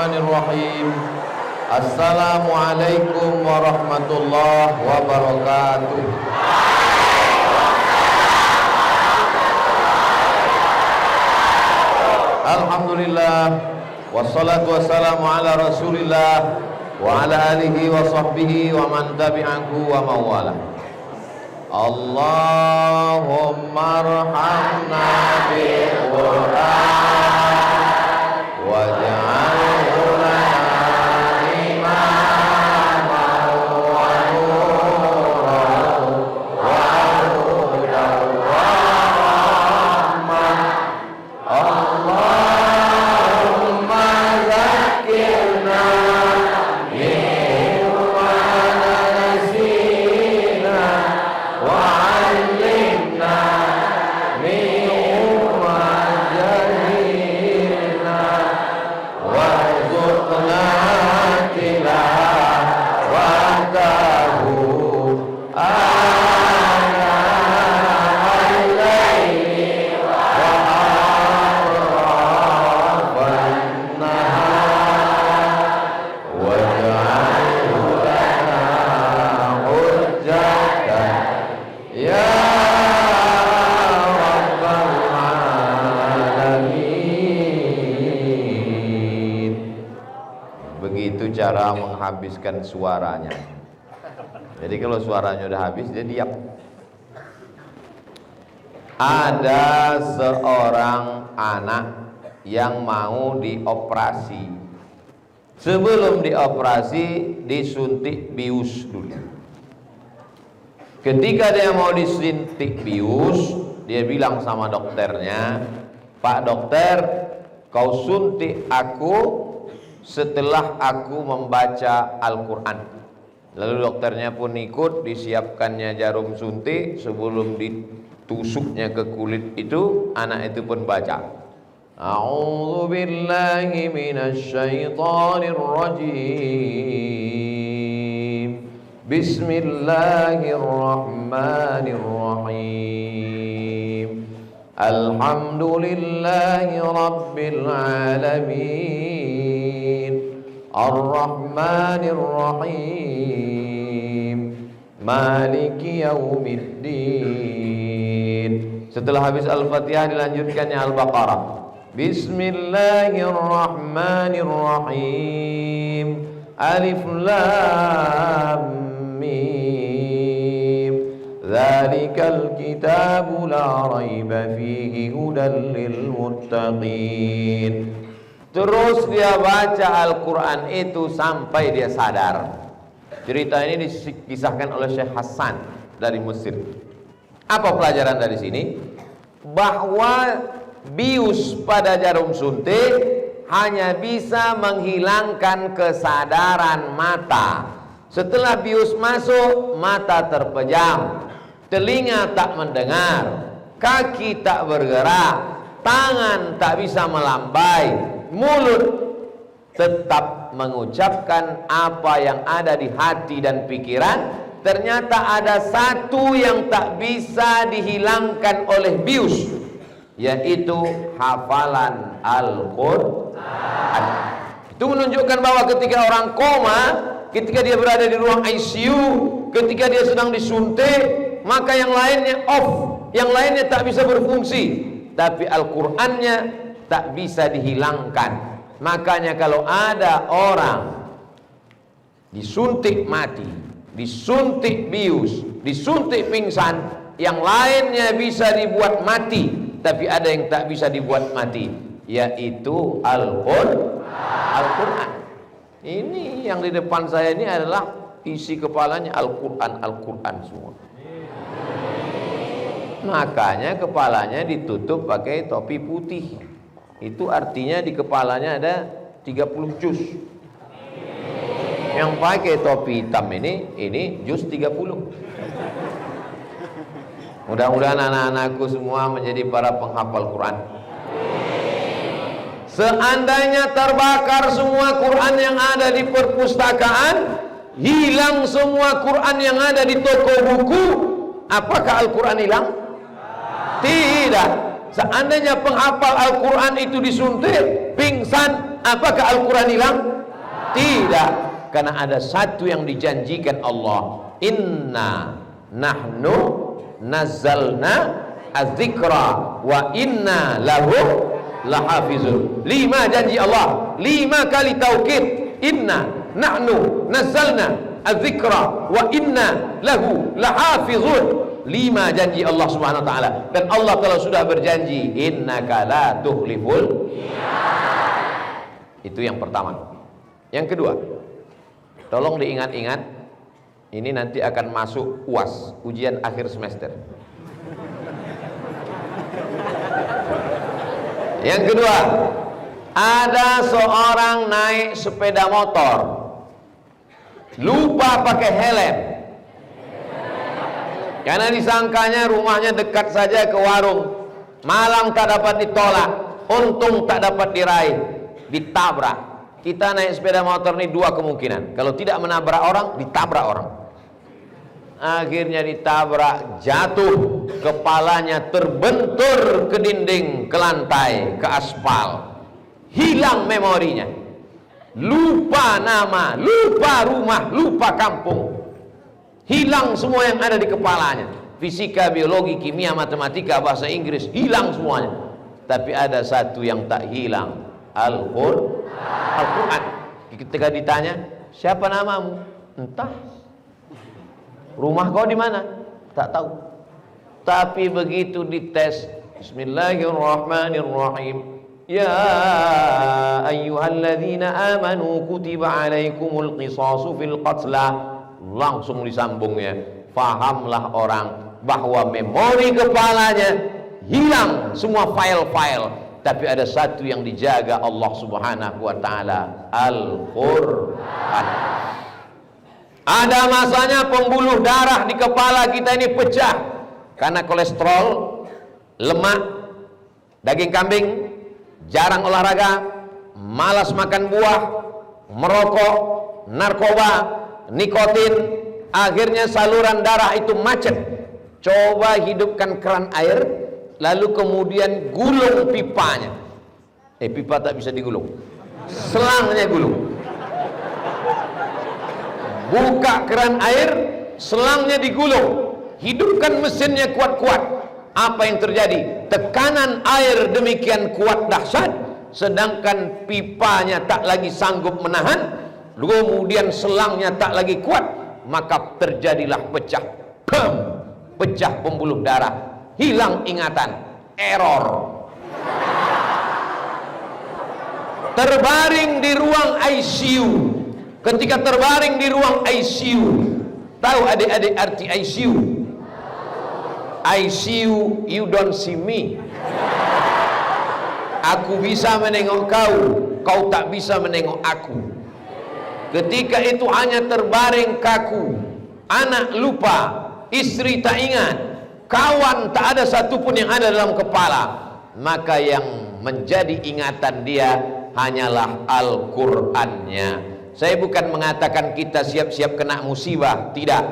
Bismillahirrahmanirrahim. Assalamualaikum warahmatullahi wabarakatuh. Alhamdulillah, wassalatu wassalamu ala rasulillah wa ala alihi wa sahbihi wa man tabi'ahu wa mawala. Allahumma arhamna bil Qur'an waj'alhu lana imaman wa nuran wa hudan wa rahmah. Allahumma zakkirna mimma nasina wa 'allimna mimma jahilna warzuqna tilawatahu ana al-laili wa atrafan nahar waj'alhu lana hujjatan ya rabbal alamin. Begitu cara menghabiskan suaranya. Jadi kalau suaranya udah habis, dia diam. Ada seorang anak yang mau dioperasi. Sebelum dioperasi, disuntik bius dulu. Ketika dia mau disuntik bius, dia bilang sama dokternya, "Pak dokter, kau suntik aku setelah aku membaca Al-Quran." Lalu dokternya pun ikut, disiapkannya jarum suntik. Sebelum ditusuknya ke kulit itu, anak itu pun baca, A'udzu billahi minasy syaithanir rajim. Bismillahirrahmanirrahim. Alhamdulillahi rabbil alamin. Ar-Rahmanir-Rahim. Maliki yaumiddin. Setelah habis Al-Fatihah dilanjutkannya Al-Baqarah. Bismillahirrahmanirrahim. Alif Lam Mim. Dzalikal kitabu la raiba fihi hudan lil muttaqin. Terus dia baca Al-Quran itu sampai dia sadar. Cerita ini dikisahkan oleh Syekh Hasan dari Mesir. Apa pelajaran dari sini? Bahwa bius pada jarum suntik hanya bisa menghilangkan kesadaran mata. Setelah bius masuk, mata terpejam, telinga tak mendengar, kaki tak bergerak, tangan tak bisa melambai, mulut tetap mengucapkan apa yang ada di hati dan pikiran. Ternyata ada satu yang tak bisa dihilangkan oleh bius, yaitu hafalan Al-Quran. Itu menunjukkan bahwa ketika orang koma, ketika dia berada di ruang ICU, ketika dia sedang disuntik, maka yang lainnya off, yang lainnya tak bisa berfungsi, tapi Al-Qurannya tak bisa dihilangkan. Makanya kalau ada orang disuntik mati, disuntik bius, disuntik pingsan, yang lainnya bisa dibuat mati, tapi ada yang tak bisa dibuat mati, yaitu Al-Quran. Ini yang di depan saya ini adalah isi kepalanya Al-Quran, Al-Quran semua. Makanya kepalanya ditutup pakai topi putih. Itu artinya di kepalanya ada 30 juz. Yang pakai topi hitam ini juz 30. Mudah-mudahan anak-anakku semua menjadi para penghafal Quran. Seandainya terbakar semua Quran yang ada di perpustakaan, hilang semua Quran yang ada di toko buku, apakah Al-Quran hilang? Tidak. Seandainya penghafal Al-Quran itu disuntik, pingsan, Apakah Al-Quran hilang? Tidak, karena ada satu yang dijanjikan Allah, inna nahnu nazzalna az-zikra wa inna lahu lahafizun. 5 janji Allah, 5 kali taukid. Inna nahnu nazzalna az-zikra wa inna lahu lahafizun. 5 janji Allah Subhanahu wa taala, dan Allah telah sudah berjanji innaka la tukhliful. Itu yang pertama. Yang kedua, tolong diingat-ingat, ini nanti akan masuk UAS, ujian akhir semester. Yang kedua, ada seorang naik sepeda motor, lupa pakai helm, karena disangkanya rumahnya dekat saja ke warung. Malang tak dapat ditolak, untung tak dapat diraih, ditabrak. Kita naik sepeda motor ini 2 kemungkinan, kalau tidak menabrak orang, ditabrak orang. Akhirnya ditabrak, jatuh, kepalanya terbentur ke dinding, ke lantai, ke aspal. Hilang memorinya, lupa nama, lupa rumah, lupa kampung. Hilang semua yang ada di kepalanya. Fisika, biologi, kimia, matematika, bahasa Inggris, hilang semuanya. Tapi ada satu yang tak hilang, Al-Quran. Ketika ditanya, siapa namamu? Entah. Rumah kau di mana? Tak tahu. Tapi begitu dites, Bismillahirrahmanirrahim, ya ayyuhalladzina amanu kutiba alaikumul qisasu fil qatla. Langsung disambungnya. Fahamlah orang bahwa memori kepalanya hilang semua file-file. Tapi ada satu yang dijaga Allah Subhanahu wa taala, Al-Quran. Ada masanya pembuluh darah di kepala kita ini pecah karena kolesterol, lemak, daging kambing, jarang olahraga, malas makan buah, merokok, narkoba, nikotin. Akhirnya saluran darah itu macet. Coba hidupkan keran air, lalu kemudian gulung pipanya. Pipa tak bisa digulung, selangnya gulung. Buka keran air, selangnya digulung. Hidupkan mesinnya kuat-kuat. Apa yang terjadi? Tekanan air demikian kuat dahsyat, sedangkan pipanya tak lagi sanggup menahan, kemudian selangnya tak lagi kuat, maka terjadilah pecah. Pecah pembuluh darah, hilang ingatan, error. Terbaring di ruang ICU. Ketika terbaring di ruang ICU, tahu adik-adik arti ICU? ICU, you don't see me. Aku bisa menengok kau, kau tak bisa menengok aku. Ketika itu hanya terbaring kaku, anak lupa, istri tak ingat, kawan tak ada satupun yang ada dalam kepala. Maka yang menjadi ingatan dia hanyalah Al-Qur'annya. Saya bukan mengatakan kita siap-siap kena musibah, tidak.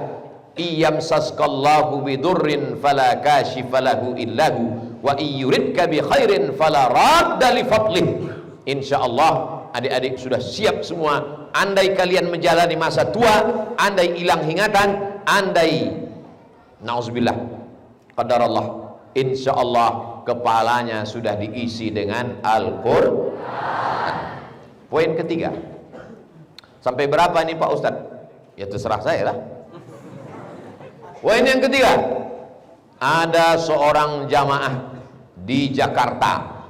Iyamsaskallahu bidurrin fala kashifalahu illahu wa iyuridka bi khairin fala radda li fadlih. Insyaallah adik-adik sudah siap semua. Andai kalian menjalani masa tua, andai hilang ingatan, andai nauzubillah qadarallah, insyaallah kepalanya sudah diisi dengan Al-Qur'an. Poin ketiga. Sampai berapa nih Pak Ustadz? Ya terserah saya lah. Poin yang ketiga, ada seorang jamaah di Jakarta,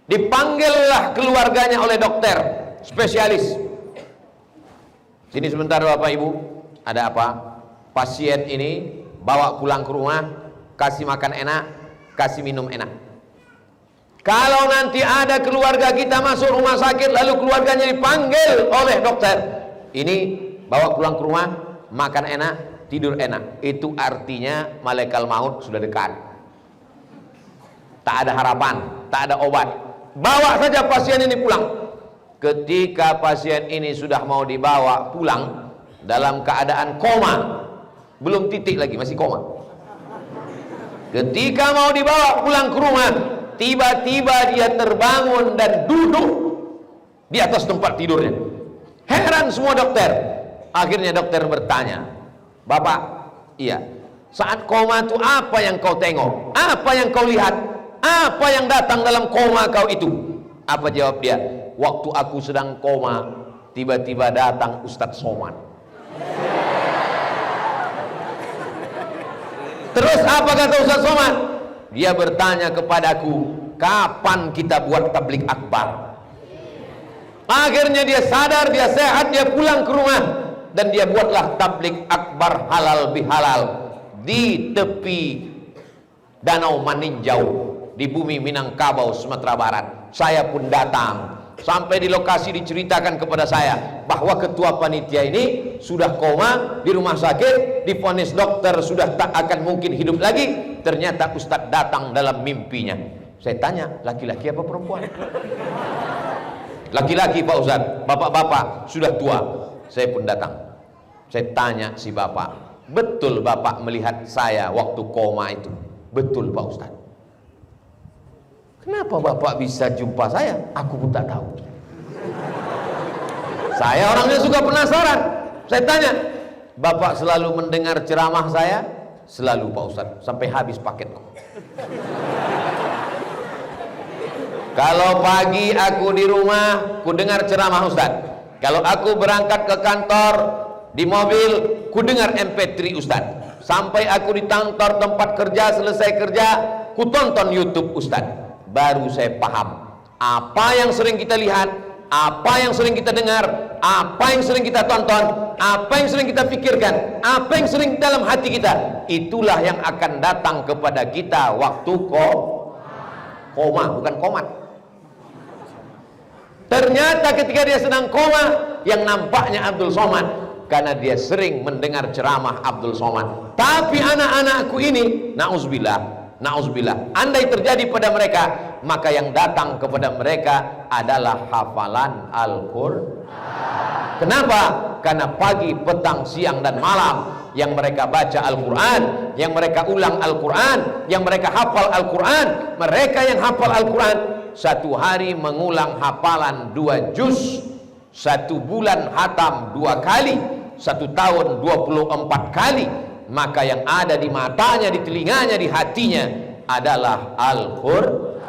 dipanggillah keluarganya oleh dokter spesialis. Sini sebentar Bapak Ibu, ada apa? Pasien ini bawa pulang ke rumah, kasih makan enak, kasih minum enak. Kalau nanti ada keluarga kita masuk rumah sakit, lalu keluarganya dipanggil oleh dokter, ini bawa pulang ke rumah, makan enak, tidur enak, itu artinya malaikat maut sudah dekat. Tak ada harapan, tak ada obat. Bawa saja pasien ini pulang. Ketika pasien ini sudah mau dibawa pulang dalam keadaan koma, belum titik lagi, masih koma. Ketika mau dibawa pulang ke rumah, tiba-tiba dia terbangun dan duduk di atas tempat tidurnya. Heran semua dokter. Akhirnya dokter bertanya, "Bapak, iya, saat koma itu apa yang kau tengok? Apa yang kau lihat? Apa yang datang dalam koma kau itu?" Apa jawab dia? "Waktu aku sedang koma, tiba-tiba datang Ustadz Somad." Terus apa kata Ustadz Somad? Dia bertanya kepadaku, "Kapan kita buat tablik akbar?" Akhirnya dia sadar, dia sehat, dia pulang ke rumah, dan dia buatlah tablik akbar halal bihalal di tepi Danau Maninjau di bumi Minangkabau, Sumatera Barat. Saya pun datang. Sampai di lokasi diceritakan kepada saya bahwa ketua panitia ini sudah koma di rumah sakit, divonis dokter sudah tak akan mungkin hidup lagi. Ternyata Ustadz datang dalam mimpinya. Saya tanya, laki-laki apa perempuan? Laki-laki Pak Ustadz. Bapak-bapak sudah tua. Saya pun datang. Saya tanya si bapak, "Betul bapak melihat saya waktu koma itu?" "Betul Pak Ustadz." "Kenapa bapak bisa jumpa saya?" "Aku pun tak tahu." Saya orangnya suka penasaran. Saya tanya, "Bapak selalu mendengar ceramah saya?" "Selalu Pak Ustadz, sampai habis paketku." Kalau pagi aku di rumah, ku dengar ceramah Ustadz. Kalau aku berangkat ke kantor, di mobil, ku dengar MP3 Ustadz. Sampai aku di kantor tempat kerja, selesai kerja, ku tonton YouTube Ustadz. Baru saya paham apa yang sering kita lihat, apa yang sering kita dengar, apa yang sering kita tonton, apa yang sering kita pikirkan, apa yang sering dalam hati kita, itulah yang akan datang kepada kita waktu koma, bukan komat. Ternyata ketika dia sedang koma, yang nampaknya Abdul Somad, karena dia sering mendengar ceramah Abdul Somad. Tapi anak-anakku ini, na'udzubillah, andai terjadi pada mereka, maka yang datang kepada mereka adalah hafalan Al-Qur'an. Kenapa? Karena pagi, petang, siang, dan malam yang mereka baca Al-Quran, yang mereka ulang Al-Quran, yang mereka hafal Al-Quran. Mereka yang hafal Al-Quran satu hari mengulang hafalan 2 juz, 1 bulan hatam 2 kali, 1 tahun 24 kali. Maka yang ada di matanya, di telinganya, di hatinya adalah Al-Quran.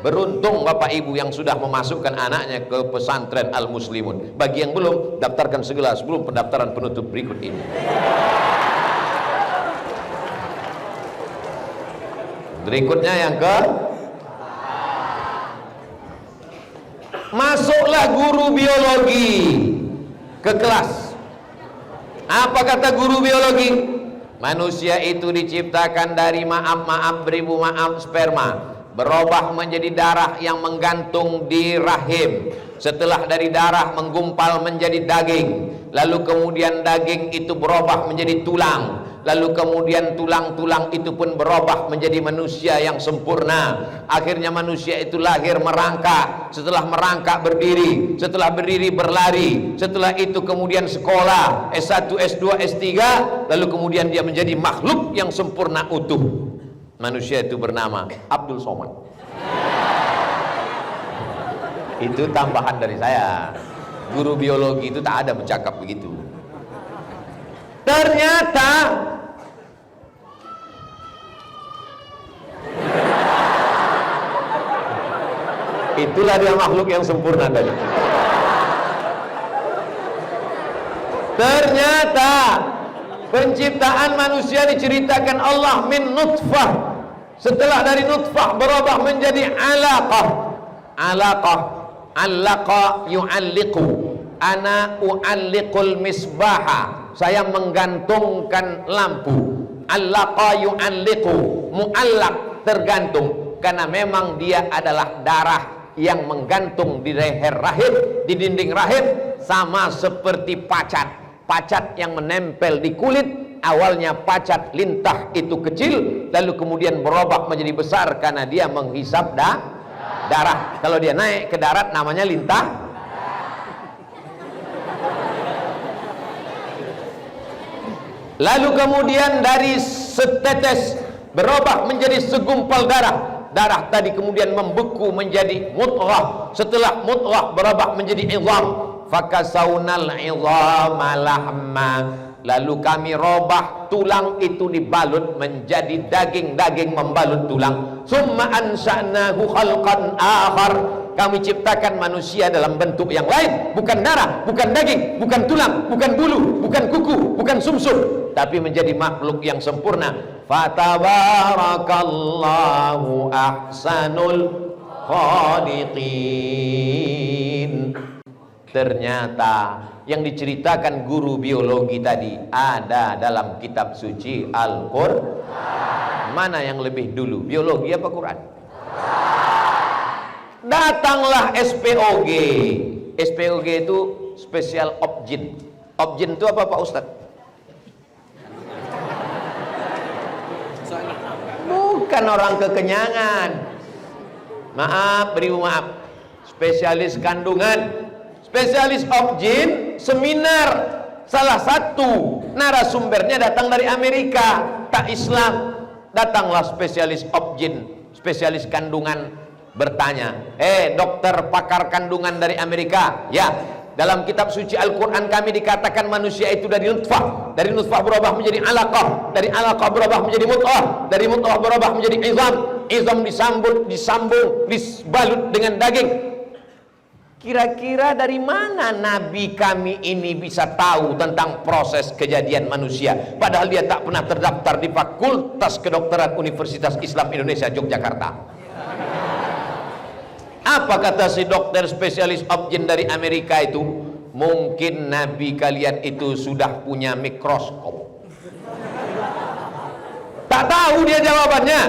Beruntung Bapak Ibu yang sudah memasukkan anaknya ke pesantren Al-Muslimun. Bagi yang belum, daftarkan segera sebelum pendaftaran penutup berikut ini. Berikutnya yang masuklah guru biologi ke kelas. Apa kata guru biologi? Manusia itu diciptakan dari beribu sperma, berubah menjadi darah yang menggantung di rahim. Setelah dari darah menggumpal menjadi daging, lalu kemudian daging itu berubah menjadi tulang, lalu kemudian tulang-tulang itu pun berubah menjadi manusia yang sempurna. Akhirnya manusia itu lahir merangkak, setelah merangkak berdiri, setelah berdiri berlari, setelah itu kemudian sekolah S1, S2, S3, lalu kemudian dia menjadi makhluk yang sempurna utuh. Manusia itu bernama Abdul Somad. Itu tambahan dari saya. Guru biologi itu tak ada bercakap begitu. Ternyata itulah dia makhluk yang sempurna tadi. Ternyata penciptaan manusia diceritakan Allah min nutfah. Setelah dari nutfah berubah menjadi alaqah. Allaqa yu'alliqu. Ana u'alliqul misbaha. Saya menggantungkan lampu. Allaqa yu'alliqu. Mu'allaq, tergantung. Karena memang dia adalah darah yang menggantung di leher rahim, di dinding rahim, sama seperti pacat yang menempel di kulit. Awalnya pacat lintah itu kecil, lalu kemudian berubah menjadi besar karena dia menghisap darah. Kalau dia naik ke darat namanya lintah. Lalu kemudian dari setetes berubah menjadi segumpal darah. darah tadi kemudian membeku menjadi mudghah, setelah mudghah berubah menjadi izam, fakasaunal izama lahma, lalu kami robah tulang itu dibalut menjadi daging membalut tulang. Summa ansha'nahu khalqan akhar, kami ciptakan manusia dalam bentuk yang lain, bukan darah, bukan daging, bukan tulang, bukan bulu, bukan kuku, bukan sumsum, tapi menjadi makhluk yang sempurna. Fatabarakallahu ahsanul khaliqin. Ternyata yang diceritakan guru biologi tadi ada dalam kitab suci Al-Qur'an. Mana yang lebih dulu, biologi apa Quran? Datanglah SPOG. SPOG itu Special Obgyn. Obgyn itu apa Pak Ustadz? Bukan orang kekenyangan. Maaf, beri maaf. Spesialis kandungan, spesialis Obgyn, seminar. Salah satu narasumbernya datang dari Amerika, tak Islam. Datanglah spesialis Obgyn, spesialis kandungan, bertanya, dokter pakar kandungan dari Amerika, ya, dalam kitab suci Al-Quran kami dikatakan manusia itu dari nutfah, dari nutfah berubah menjadi alaqah, dari alaqah berubah menjadi mudghah, dari mudghah berubah menjadi izam disambung, dibalut dengan daging. Kira-kira dari mana Nabi kami ini bisa tahu tentang proses kejadian manusia, padahal dia tak pernah terdaftar di Fakultas Kedokteran Universitas Islam Indonesia Yogyakarta? Apa kata si dokter spesialis Obgyn dari Amerika itu? Mungkin Nabi kalian itu sudah punya mikroskop. Tak tahu dia jawabannya,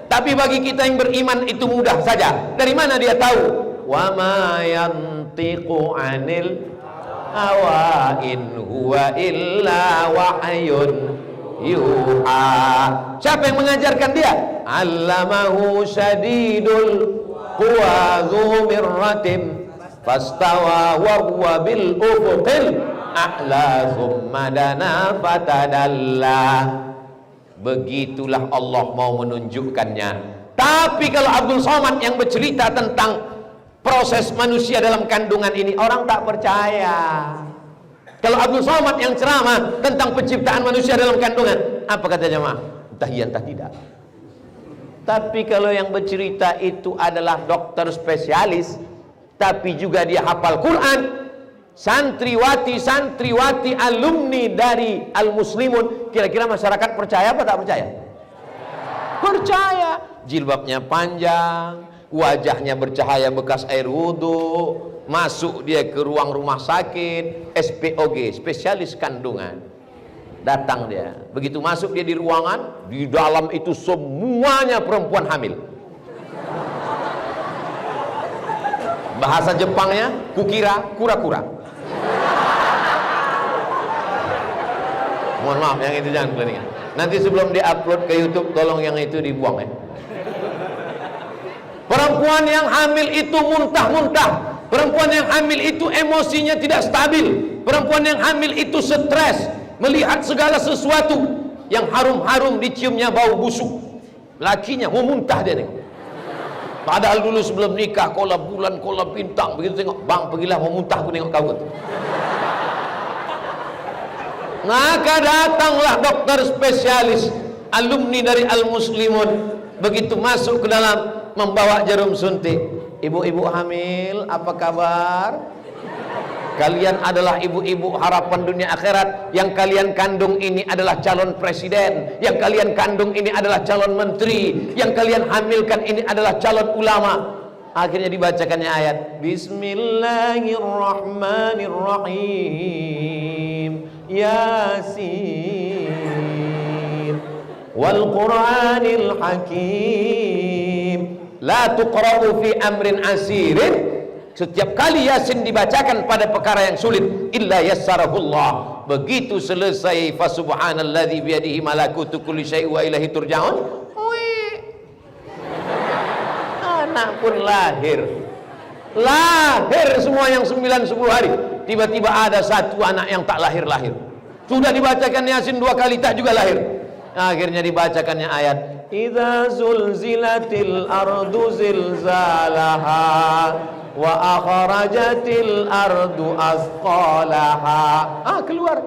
tapi bagi kita yang beriman itu mudah saja. Dari mana dia tahu? Wa ma yantiqu 'anil hawa in huwa illa wahyun yuha. Siapa yang mengajarkan dia? Allamahu syadidul quwa dzu mirratin fastawa wa huwa bil ufuqil a'la thumma dana fatadalla. Begitulah Allah mau menunjukkannya. Tapi kalau Abdul Somad yang bercerita tentang proses manusia dalam kandungan ini, orang tak percaya. Kalau Abdul Somad yang ceramah tentang penciptaan manusia dalam kandungan, apa kata jemaah? Entah iya entah tidak. Tapi kalau yang bercerita itu adalah dokter spesialis, tapi juga dia hafal Quran, santriwati alumni dari Al-Muslimun, kira-kira masyarakat percaya apa tak percaya? Percaya. Jilbabnya panjang, wajahnya bercahaya bekas air wudhu, masuk dia ke ruang rumah sakit, SPOG, spesialis kandungan. Datang dia, begitu masuk dia di ruangan, di dalam itu semuanya perempuan hamil. Bahasa Jepangnya, kukira kura-kura. Mohon maaf, yang itu jangan kelainan. Nanti sebelum diupload ke YouTube, tolong yang itu dibuang ya. Perempuan yang hamil itu muntah-muntah. Perempuan yang hamil itu emosinya tidak stabil. Perempuan yang hamil itu stres, melihat segala sesuatu yang harum-harum, diciumnya bau busuk. Lakinya mau muntah dia nih. Padahal dulu sebelum nikah, kola bulan, kola bintang, begitu tengok, bang pergilah mau muntah, aku nengok kau. Maka datanglah dokter spesialis, alumni dari Al-Muslimun. Begitu masuk ke dalam, membawa jarum suntik. Ibu-ibu hamil, apa kabar? Kalian adalah ibu-ibu harapan dunia akhirat. Yang kalian kandung ini adalah calon presiden. Yang kalian kandung ini adalah calon menteri. Yang kalian hamilkan ini adalah calon ulama. Akhirnya dibacakannya ayat Bismillahirrahmanirrahim, Yasin wal Qur'anil Hakim la tuqra'u fi amrin asirin. Setiap kali Yasin dibacakan pada perkara yang sulit, illa yassarahullah. Begitu selesai fa subhanalladzi biyadihi malakutu kulli syai' wa ilaihi turja'un, anak pun lahir semua yang 9-10 hari. Tiba-tiba ada satu anak yang tak lahir-lahir. Sudah dibacakan Yasin 2 kali tak juga lahir. Akhirnya dibacakannya ayat idza zulzilatil ardu zilzalaha wa akhrajatil ardu asqalaha. Keluar.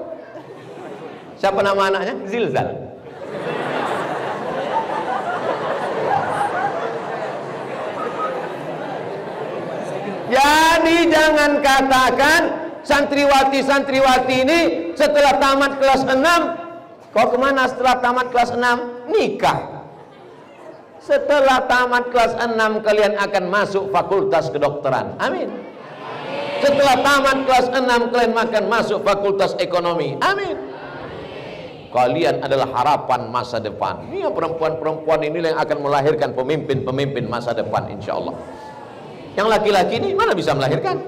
Siapa nama anaknya? Zilzal. Jadi jangan katakan santriwati-santriwati ini setelah tamat kelas 6 kau kemana setelah tamat kelas 6? Nikah. Setelah tamat kelas 6 kalian akan masuk fakultas kedokteran. Amin. Setelah tamat kelas 6 kalian akan masuk fakultas ekonomi. Amin. Kalian adalah harapan masa depan. Ini perempuan-perempuan ini yang akan melahirkan pemimpin-pemimpin masa depan, insya Allah. Yang laki-laki ini mana bisa melahirkan?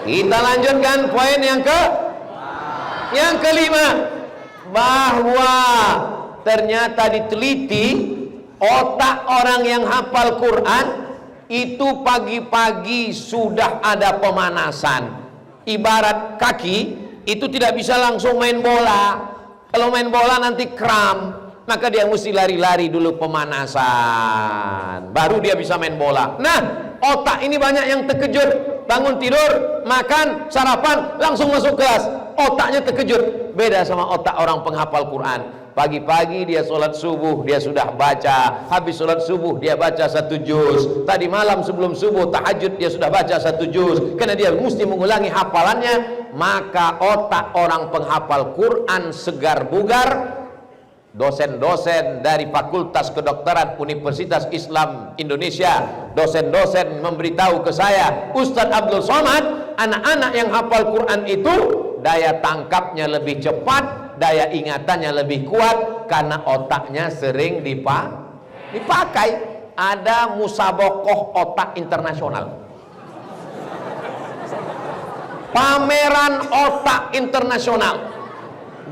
Kita lanjutkan poin yang kelima, bahwa ternyata diteliti otak orang yang hafal Quran itu pagi-pagi sudah ada pemanasan. Ibarat kaki itu tidak bisa langsung main bola. Kalau main bola nanti kram, maka dia mesti lari-lari dulu pemanasan, baru dia bisa main bola. Nah, otak ini banyak yang terkejut. Bangun tidur, makan, sarapan, langsung masuk kelas. Otaknya terkejut. Beda sama otak orang penghafal Quran. Pagi-pagi dia sholat subuh, dia sudah baca. Habis sholat subuh, dia baca 1 juz. Tadi malam sebelum subuh, tahajud, dia sudah baca 1 juz. Karena dia mesti mengulangi hafalannya. Maka otak orang penghafal Quran segar bugar. Dosen-dosen dari Fakultas Kedokteran Universitas Islam Indonesia, dosen-dosen memberitahu ke saya, Ustadz Abdul Somad, anak-anak yang hafal Quran itu daya tangkapnya lebih cepat, daya ingatannya lebih kuat, karena otaknya sering dipakai. Ada musabakoh otak internasional, pameran otak internasional,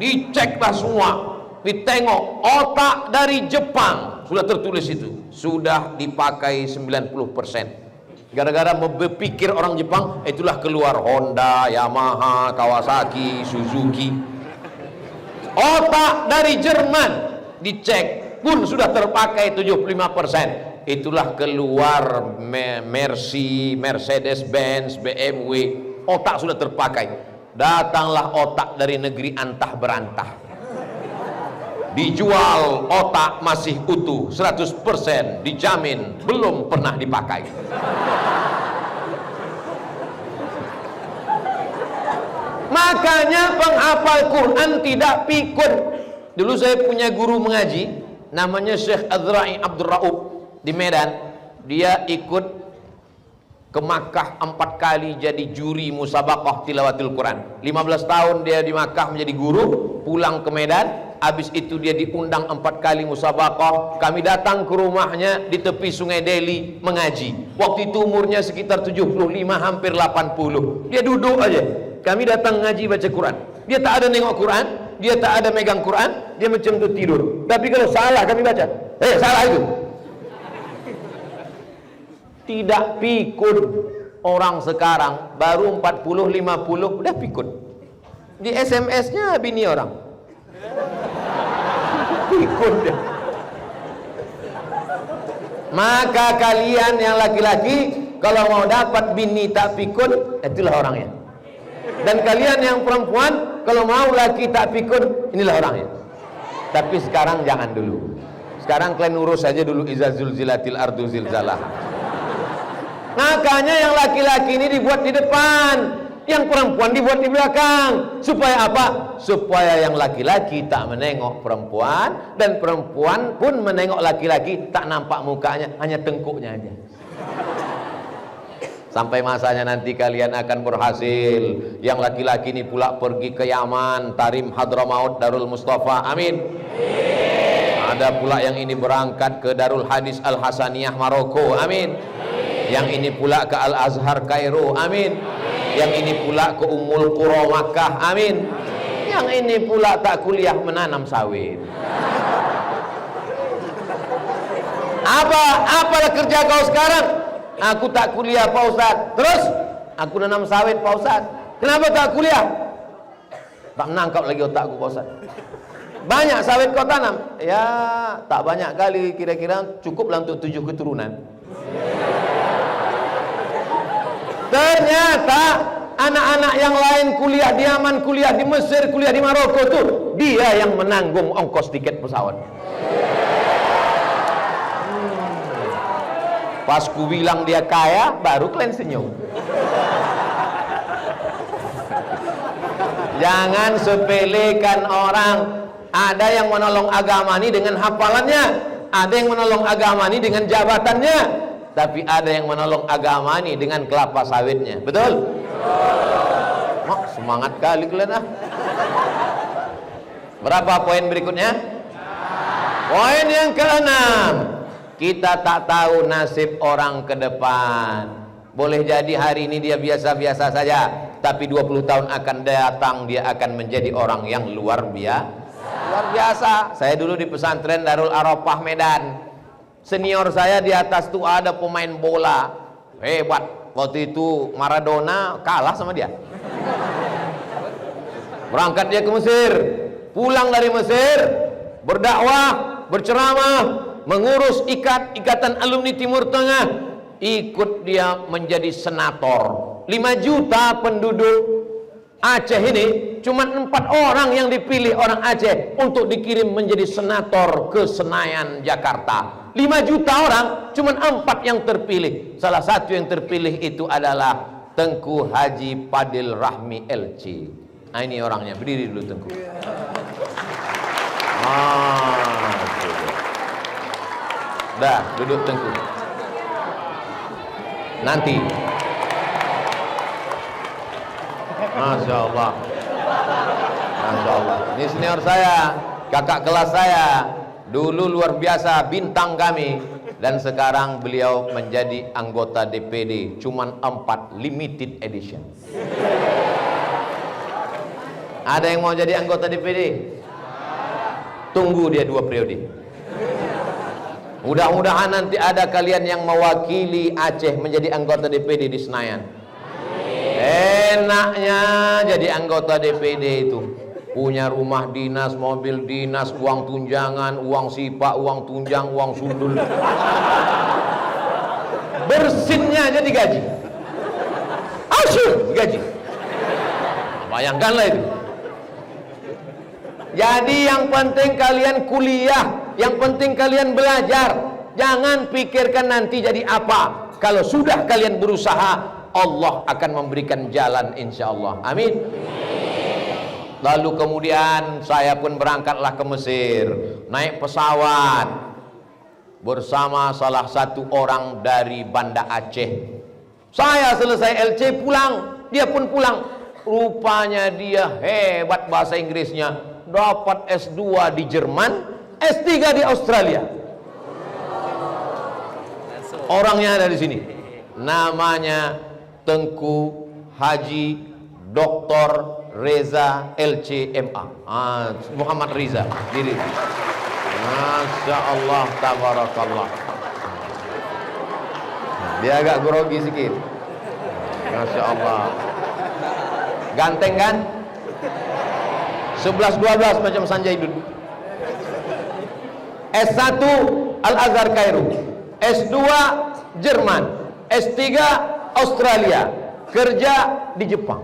diceklah semua, ditengok otak dari Jepang, sudah tertulis itu, sudah dipakai 90%. Gara-gara berpikir orang Jepang, itulah keluar Honda, Yamaha, Kawasaki, Suzuki. Otak dari Jerman dicek pun sudah terpakai 75%. Itulah keluar Mercedes-Benz, BMW, otak sudah terpakai. Datanglah otak dari negeri antah berantah, dijual otak masih utuh 100%, dijamin belum pernah dipakai. Makanya penghafal Quran tidak pikun. Dulu saya punya guru mengaji namanya Syekh Azra'i Abdul Raub di Medan. Dia ikut ke Makkah 4 kali jadi juri musabaqah tilawatil Quran. 15 tahun dia di Makkah menjadi guru, pulang ke Medan. Habis itu dia diundang 4 kali musabaqah. Kami datang ke rumahnya di tepi Sungai Deli mengaji. Waktu itu umurnya sekitar 75, hampir 80. Dia duduk aja. Kami datang ngaji baca Quran. Dia tak ada nengok Quran, dia tak ada megang Quran, dia macam tu tidur. Tapi kalau salah kami baca, salah itu. Tidak pikun. Orang sekarang baru 40, 50 udah pikun. Di SMS-nya bini orang. Pikun dia. Maka kalian yang laki-laki kalau mau dapat bini tak pikun, itulah orangnya. Dan kalian yang perempuan kalau mau laki tak pikun, inilah orangnya. Tapi sekarang jangan dulu. Sekarang kalian urus saja dulu iza zulzilatil ardu zilzalah. Makanya yang laki-laki ini dibuat di depan, yang perempuan dibuat di belakang. Supaya apa? Supaya yang laki-laki tak menengok perempuan, dan perempuan pun menengok laki-laki tak nampak mukanya, hanya tengkuknya aja. Sampai masanya nanti kalian akan berhasil. Yang laki-laki ini pula pergi ke Yaman, Tarim, Hadramaut, Darul Mustafa. Amin. Ada pula yang ini berangkat ke Darul Hadis Al Hasaniyah Maroko. Amin. Yang ini pula ke Al Azhar Kairo. Amin. Yang ini pula ke Ummul Qura Makkah. Amin. Yang ini pula tak kuliah menanam sawit. Apalah kerja kau sekarang? Aku tak kuliah Pak Ustaz. Terus aku nanam sawit Pak Ustaz. Kenapa tak kuliah? Tak nangkap lagi otakku Pak Ustaz. Banyak sawit kau tanam? Ya, tak banyak kali, kira-kira cukuplah untuk 7 keturunan. Ternyata anak-anak yang lain kuliah di Yaman, kuliah di Mesir, kuliah di Maroko tuh, dia yang menanggung ongkos tiket pesawat. Pas ku bilang dia kaya, baru kalian senyum. Jangan sepelekan orang. Ada yang menolong agama ini dengan hafalannya, ada yang menolong agama ini dengan jabatannya, tapi ada yang menolong agama ini dengan kelapa sawitnya. Betul? Mak, semangat kali kalian ah. Berapa poin berikutnya? Poin yang ke-6. Kita tak tahu nasib orang ke depan. Boleh jadi hari ini dia biasa-biasa saja, tapi 20 tahun akan datang dia akan menjadi orang yang luar biasa. Saya dulu di pesantren Darul Arafah Medan. Senior saya di atas tuh ada pemain bola hebat. Waktu itu Maradona kalah sama dia. Berangkat dia ke Mesir, pulang dari Mesir, berdakwah, berceramah, mengurus ikatan alumni Timur Tengah, ikut dia menjadi senator. 5 juta penduduk Aceh ini, cuma 4 orang yang dipilih orang Aceh untuk dikirim menjadi senator ke Senayan, Jakarta. 5 juta orang, cuma 4 yang terpilih. Salah satu yang terpilih itu adalah Tengku Haji Padil Rahmi LC. Nah, ini orangnya, berdiri dulu Tengku. Dah, duduk Tengku. Nanti. Masya Allah. Masya Allah. Ini senior saya, kakak kelas saya. Dulu luar biasa, bintang kami. Dan sekarang beliau menjadi anggota DPD. Cuman 4, limited edition. Ada yang mau jadi anggota DPD? Tunggu dia 2 periode. Mudah-mudahan nanti ada kalian yang mewakili Aceh menjadi anggota DPD di Senayan. Enaknya jadi anggota DPD itu, punya rumah dinas, mobil dinas, uang tunjangan, uang sipak, uang tunjang, uang sundul. Bersinnya aja digaji. Asyik digaji. Bayangkanlah itu. Jadi yang penting kalian kuliah, yang penting kalian belajar. Jangan pikirkan nanti jadi apa. Kalau sudah kalian berusaha, Allah akan memberikan jalan insya Allah. Amin. Lalu kemudian saya pun berangkatlah ke Mesir, naik pesawat bersama salah satu orang dari Banda Aceh. Saya selesai LC pulang, dia pun pulang. Rupanya dia hebat bahasa Inggrisnya. Dapat S2 di Jerman, S3 di Australia. Orangnya ada di sini. Namanya Tengku Haji Dr. Reza LCMA. Muhammad Riza. Diri. Masya Allah, tabarakallah. Dia agak grogi sedikit. Masya Allah. Ganteng kan? 11-12 macam Sanjay Duduk. S1 Al-Azhar Kairo, S2 Jerman, S3 Australia, kerja di Jepang.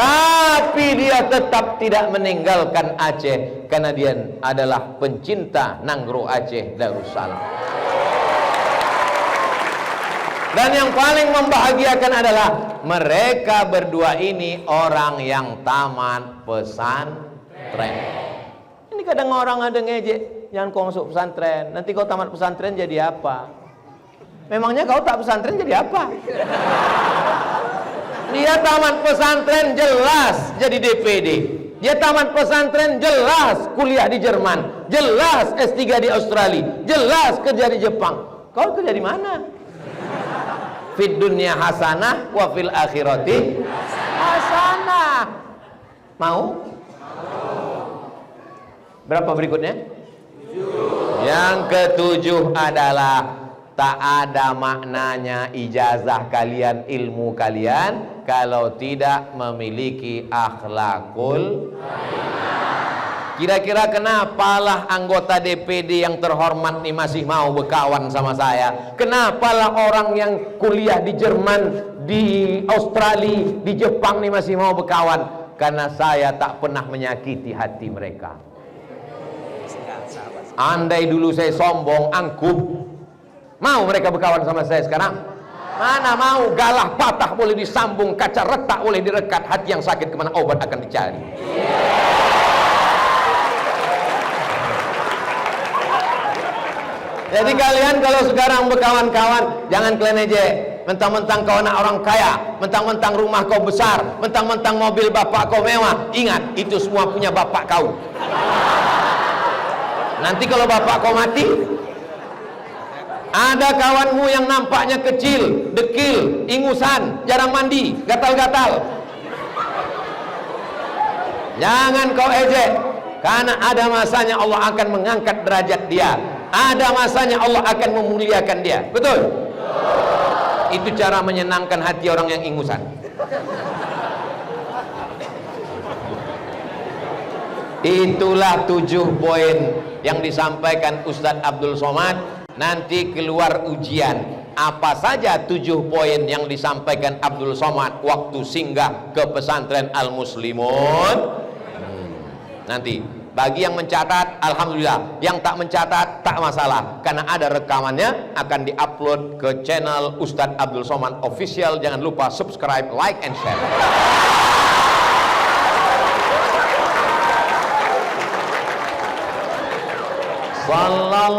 Tapi dia tetap tidak meninggalkan Aceh karena dia adalah pencinta Nanggro Aceh Darussalam. Dan yang paling membahagiakan adalah mereka berdua ini orang yang tamat pesantren. Ini kadang orang ada ngejek, jangan kau masuk pesantren, nanti kau tamat pesantren jadi apa? Memangnya kau tak pesantren jadi apa? Dia tamat pesantren jelas jadi DPD. Dia tamat pesantren jelas kuliah di Jerman, jelas S3 di Australia, jelas kerja di Jepang. Kau kerja di mana? Fid dunya hasanah wa fil akhirati hasanah. Mau? Berapa berikutnya? 7. Yang ke-7 adalah tak ada maknanya ijazah kalian, ilmu kalian, kalau tidak memiliki akhlakul. Kira-kira kenapalah anggota DPD yang terhormat nih masih mau berkawan sama saya? Kenapalah orang yang kuliah di Jerman, di Australia, di Jepang nih masih mau berkawan? Karena saya tak pernah menyakiti hati mereka. Andai dulu saya sombong, angkuh, mau mereka berkawan sama saya sekarang? Mana mau. Galah patah boleh disambung, kaca retak boleh direkat, hati yang sakit kemana obat akan dicari. Jadi kalian kalau sekarang berkawan-kawan, jangan kalian ejek. Mentang-mentang kau anak orang kaya, mentang-mentang rumah kau besar, mentang-mentang mobil bapak kau mewah. Ingat, itu semua punya bapak kau. Nanti kalau bapak kau mati, ada kawanmu yang nampaknya kecil, dekil, ingusan, jarang mandi, gatal-gatal. Jangan kau ejek, karena ada masanya Allah akan mengangkat derajat dia. Ada masanya Allah akan memuliakan dia. Betul? Itu cara menyenangkan hati orang yang ingusan. Itulah 7 poin yang disampaikan Ustadz Abdul Somad. Nanti keluar ujian. Apa saja 7 poin yang disampaikan Abdul Somad waktu singgah ke pesantren Al-Muslimun? Nanti bagi yang mencatat, alhamdulillah. Yang tak mencatat, tak masalah, karena ada rekamannya, akan diupload ke channel Ustadz Abdul Somad Official. Jangan lupa subscribe, like, and share. Sallallahu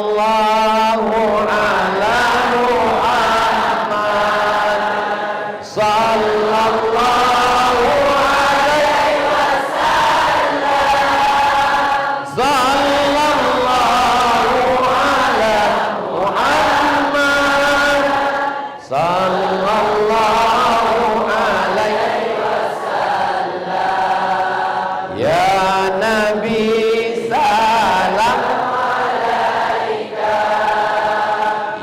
ala Muhammad, sallallahu alaihi wasallam, sallallahu ala Muhammad, sallallahu alaihi wasallam. Ya Nabi salam,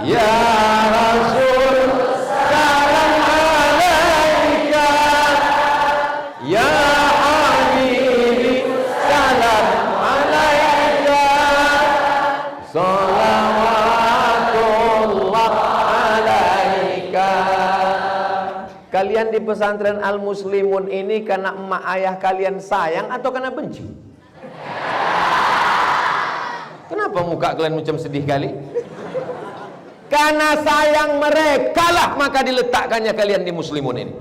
ya Rasul salam alaika, ya Habibi salam alaika, salawatullah alaika. Kalian di pesantren Al-Muslimun ini karena emak ayah kalian sayang atau karena benci? Kenapa muka kalian macam sedih kali? Karena sayang mereka lah maka diletakkannya kalian di Muslimun ini.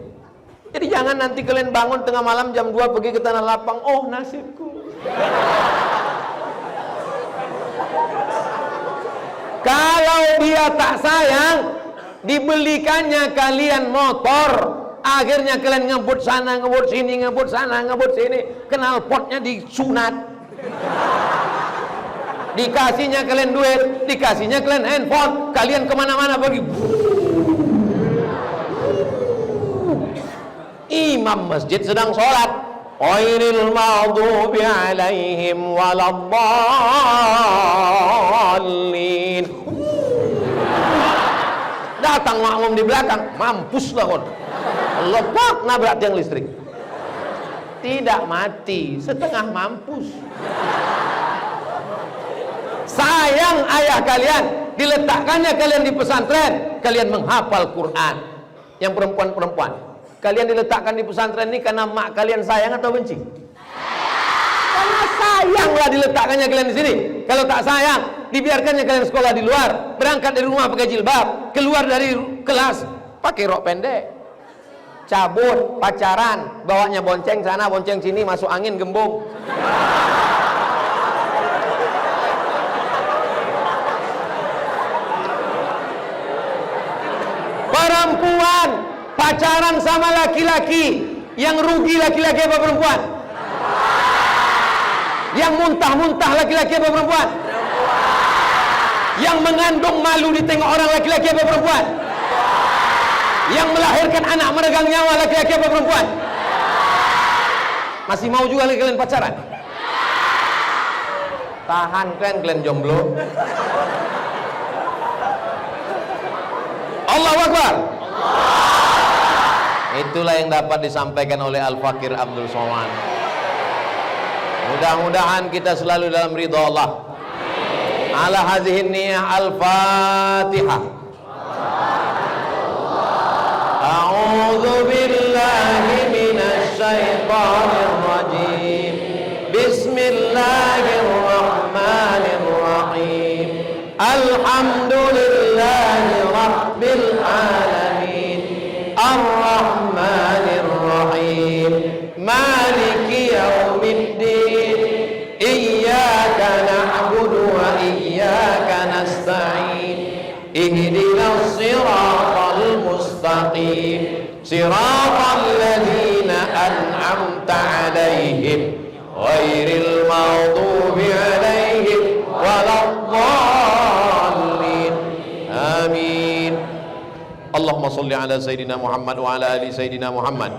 Jadi jangan nanti kalian bangun tengah malam jam 2 pergi ke tanah lapang, oh nasibku. Kalau dia tak sayang, dibelikannya kalian motor, akhirnya kalian ngebut sana, ngebut sini, ngebut sana, ngebut sini, knalpotnya disunat. Dikasihnya kalian duit, dikasihnya kalian handphone, kalian kemana-mana pergi. Imam masjid sedang sholat, ghairil maghdubi alaihim waladdallin. Datang makmum di belakang, mampus lah kon. Lepak nabrak tiang listrik. Tidak mati, setengah mampus. Sayang ayah kalian, diletakkannya kalian di pesantren, kalian menghafal Quran. Yang perempuan-perempuan, kalian diletakkan di pesantren ini karena mak kalian sayang atau benci? Karena sayanglah diletakkannya kalian di sini. Kalau tak sayang, dibiarkannya kalian sekolah di luar, berangkat dari rumah pakai jilbab, keluar dari kelas pakai rok pendek, cabut, pacaran, bawanya bonceng sana, bonceng sini, masuk angin, gembung. Perempuan pacaran sama laki-laki, yang rugi laki-laki apa perempuan? Yang muntah-muntah laki-laki apa perempuan? Yang mengandung malu ditengok orang laki-laki apa perempuan? Yang melahirkan anak meregang nyawa laki-laki apa perempuan? Masih mau juga kalian pacaran? Tahan kalian jomblo. Allahu Akbar. Itulah yang dapat disampaikan oleh Al-Fakir Abdul Somad. Mudah-mudahan kita selalu dalam ridha Allah. Ala hadhihi niyah Al-Fatihah. A'udzu billahi minasy syaithanir rajim. Bismillahirrahmanirrahim. Alhamdulillahi rabbil alamin. Ar-Rahmanir Rahim. Maliki yaumiddin. Iyyaka na'budu wa iyyaka nasta'in. Ihdinas siratal mustaqim. Siratal ladzina an'amta 'alaihim ghairil maghdubi 'alaihim waladdallin. Amin. Allahumma salli ala Sayyidina Muhammad wa ala ali Sayyidina Muhammad.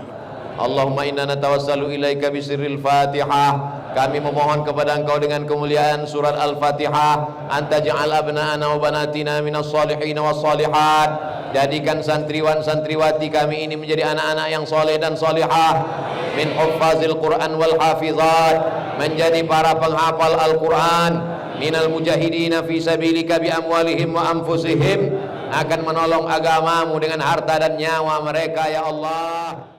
Allahumma inna natawassalu ilaika bisirril Fatihah. Kami memohon kepada Engkau dengan kemuliaan surat Al-Fatihah, anta ja'al abna'ana wa banatina minas salihin was salihat. Jadikan santriwan santriwati kami ini menjadi anak-anak yang soleh dan solihah, min huffazil Quran wal hafizat, menjadi para penghafal Al-Quran, minal mujahidina fi sabilika bi amwalihim wa anfusihim, akan menolong agamamu dengan harta dan nyawa mereka ya Allah.